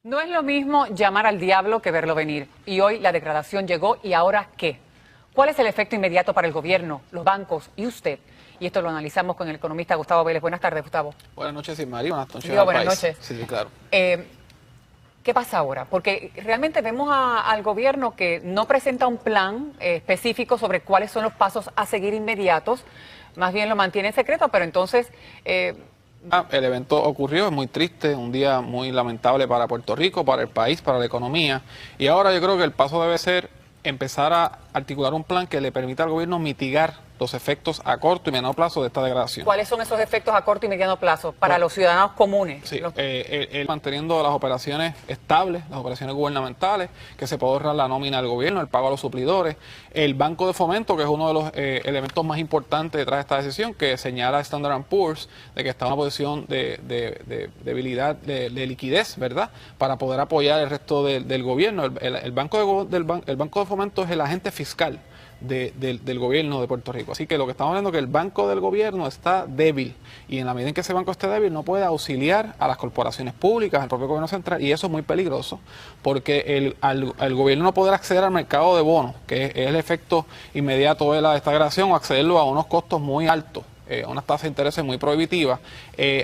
No es lo mismo llamar al diablo que verlo venir. Y hoy la degradación llegó, ¿y ahora qué? ¿Cuál es el efecto inmediato para el gobierno, los bancos y usted? Y esto lo analizamos con el economista Gustavo Vélez. Buenas tardes, Gustavo. Buenas noches, Ismael. Buenas noches Digo, al buenas país. noches. Sí, claro. ¿Qué pasa ahora? Porque realmente vemos al gobierno que no presenta un plan específico sobre cuáles son los pasos a seguir inmediatos, más bien lo mantiene en secreto, pero entonces... El evento ocurrió, es muy triste, un día muy lamentable para Puerto Rico, para el país, para la economía. Y ahora yo creo que el paso debe ser empezar a articular un plan que le permita al gobierno mitigar los efectos a corto y mediano plazo de esta degradación. ¿Cuáles son esos efectos a corto y mediano plazo para los ciudadanos comunes? Sí, manteniendo las operaciones estables, las operaciones gubernamentales, que se pueda ahorrar la nómina del gobierno, el pago a los suplidores, el Banco de Fomento, que es uno de los elementos más importantes detrás de esta decisión, que señala Standard & Poor's de que está en una posición de debilidad, de liquidez, ¿verdad?, para poder apoyar el resto del gobierno. El Banco de Fomento es el agente fiscal del gobierno de Puerto Rico. Así que lo que estamos viendo es que el banco del gobierno está débil y en la medida en que ese banco esté débil no puede auxiliar a las corporaciones públicas, al propio gobierno central, y eso es muy peligroso porque al gobierno no poder acceder al mercado de bonos, que es el efecto inmediato de esta degradación, o accederlo a unos costos muy altos, unas tasas de interés muy prohibitivas.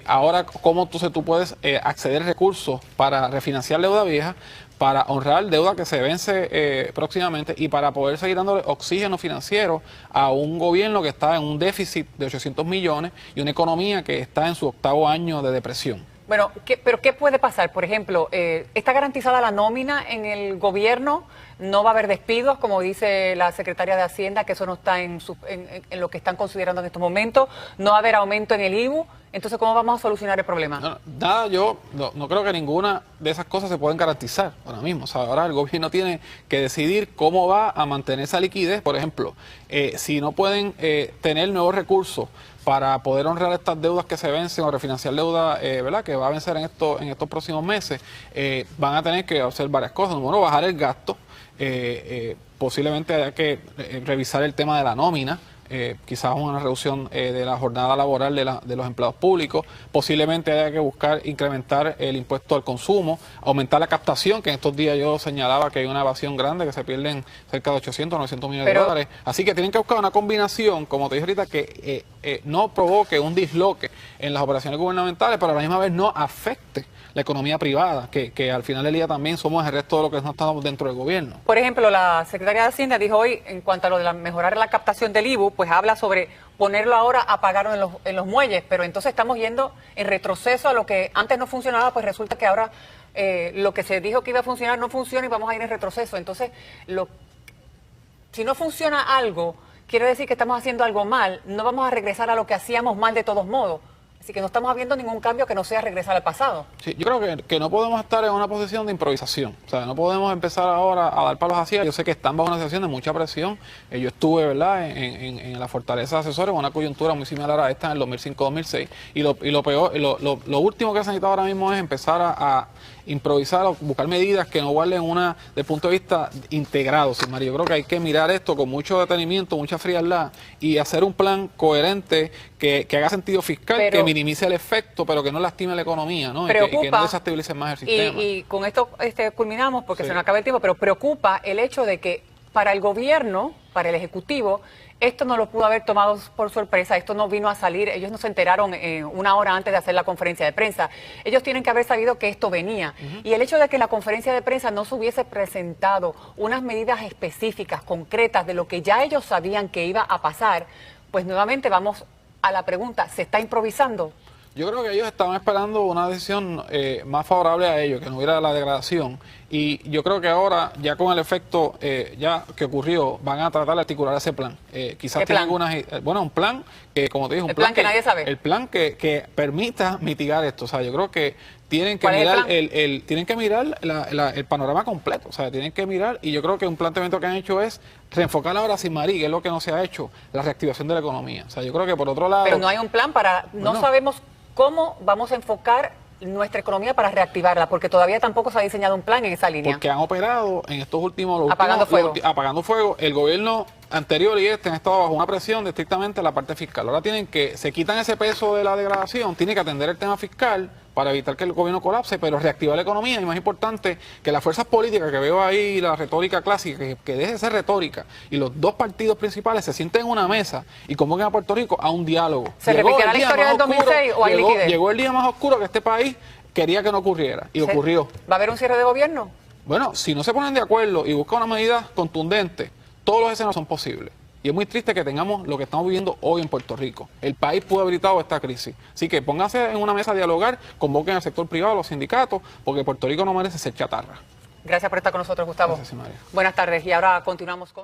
Ahora, ¿cómo tú puedes acceder a recursos para refinanciar deuda vieja, para honrar deuda que se vence próximamente y para poder seguir dándole oxígeno financiero a un gobierno que está en un déficit de 800 millones y una economía que está en su 8º año de depresión? Bueno, ¿pero qué puede pasar? Por ejemplo, ¿está garantizada la nómina en el gobierno? ¿No va a haber despidos, como dice la secretaria de Hacienda, que eso no está en lo que están considerando en estos momentos? ¿No va a haber aumento en el IVU? Entonces, ¿cómo vamos a solucionar el problema? Yo no creo que ninguna de esas cosas se pueden garantizar ahora mismo. O sea, ahora el gobierno tiene que decidir cómo va a mantener esa liquidez. Por ejemplo, si no pueden tener nuevos recursos para poder honrar estas deudas que se vencen o refinanciar deuda, ¿verdad?, que va a vencer en estos próximos meses, van a tener que hacer varias cosas. Número uno, bajar el gasto. Posiblemente haya que revisar el tema de la nómina. Quizás una reducción de la jornada laboral de los empleados públicos, posiblemente haya que buscar incrementar el impuesto al consumo, aumentar la captación, que en estos días yo señalaba que hay una evasión grande, que se pierden cerca de 800, 900 millones de dólares. Así que tienen que buscar una combinación, como te dije ahorita, que no provoque un disloque en las operaciones gubernamentales, pero a la misma vez no afecte la economía privada, que al final del día también somos el resto de lo que no estamos dentro del gobierno. Por ejemplo, la secretaria de Hacienda dijo hoy, en cuanto a lo de mejorar la captación del IVU, pues habla sobre ponerlo ahora a pagarlo en los muelles, pero entonces estamos yendo en retroceso a lo que antes no funcionaba, pues resulta que ahora lo que se dijo que iba a funcionar no funciona y vamos a ir en retroceso. Entonces, si no funciona algo, quiere decir que estamos haciendo algo mal, no vamos a regresar a lo que hacíamos mal de todos modos. Así que no estamos viendo ningún cambio que no sea regresar al pasado. Sí, yo creo que no podemos estar en una posición de improvisación. O sea, no podemos empezar ahora a dar palos hacia. Yo sé que están bajo una situación de mucha presión. Yo estuve, ¿verdad?, en la Fortaleza de Asesores, en una coyuntura muy similar a esta en el 2005-2006. Y lo último que se necesita ahora mismo es empezar a improvisar o buscar medidas que no guarden desde el punto de vista integrado. Sí, Mario, yo creo que hay que mirar esto con mucho detenimiento, mucha frialdad y hacer un plan coherente que haga sentido fiscal, que minimice el efecto, pero que no lastime la economía, ¿no? Y que no desestabilice más el sistema. Y con esto culminamos, porque se nos acaba el tiempo, pero preocupa el hecho de que para el gobierno, para el Ejecutivo, esto no lo pudo haber tomado por sorpresa, esto no vino a salir, ellos no se enteraron una hora antes de hacer la conferencia de prensa. Ellos tienen que haber sabido que esto venía. Y el hecho de que en la conferencia de prensa no se hubiese presentado unas medidas específicas, concretas, de lo que ya ellos sabían que iba a pasar, pues nuevamente vamos a la pregunta, ¿se está improvisando? Yo creo que ellos estaban esperando una decisión más favorable a ellos, que no hubiera la degradación. Y yo creo que ahora, ya con el efecto ya que ocurrió, van a tratar de articular ese plan. Quizás tienen algunas... Bueno, un plan que, como te dije, un plan que nadie sabe. El plan que permita mitigar esto. O sea, yo creo que tienen que mirar tienen que mirar el panorama completo. O sea, tienen que mirar, y yo creo que un planteamiento que han hecho es reenfocar ahora sin Marí, que es lo que no se ha hecho, la reactivación de la economía. O sea, yo creo que por otro lado... Pero no hay un plan no sabemos cómo vamos a enfocar nuestra economía para reactivarla, porque todavía tampoco se ha diseñado un plan en esa línea. Porque han operado en estos últimos... Apagando fuego. El gobierno anterior y han estado bajo una presión de estrictamente la parte fiscal. Ahora se quitan ese peso de la degradación, tienen que atender el tema fiscal para evitar que el gobierno colapse, pero reactivar la economía y más importante que las fuerzas políticas que veo ahí, la retórica clásica, que deje de ser retórica y los dos partidos principales se sienten en una mesa y convoquen a Puerto Rico a un diálogo. ¿Se repetirá la historia del 2006 o hay liquidez? Llegó el día más oscuro que este país quería que no ocurriera y ocurrió. ¿Va a haber un cierre de gobierno? Bueno, si no se ponen de acuerdo y buscan una medida contundente, todos los escenarios son posibles. Y es muy triste que tengamos lo que estamos viviendo hoy en Puerto Rico. El país pudo haber evitado esta crisis. Así que pónganse en una mesa a dialogar, convoquen al sector privado, a los sindicatos, porque Puerto Rico no merece ser chatarra. Gracias por estar con nosotros, Gustavo. Gracias, María. Buenas tardes y ahora continuamos con...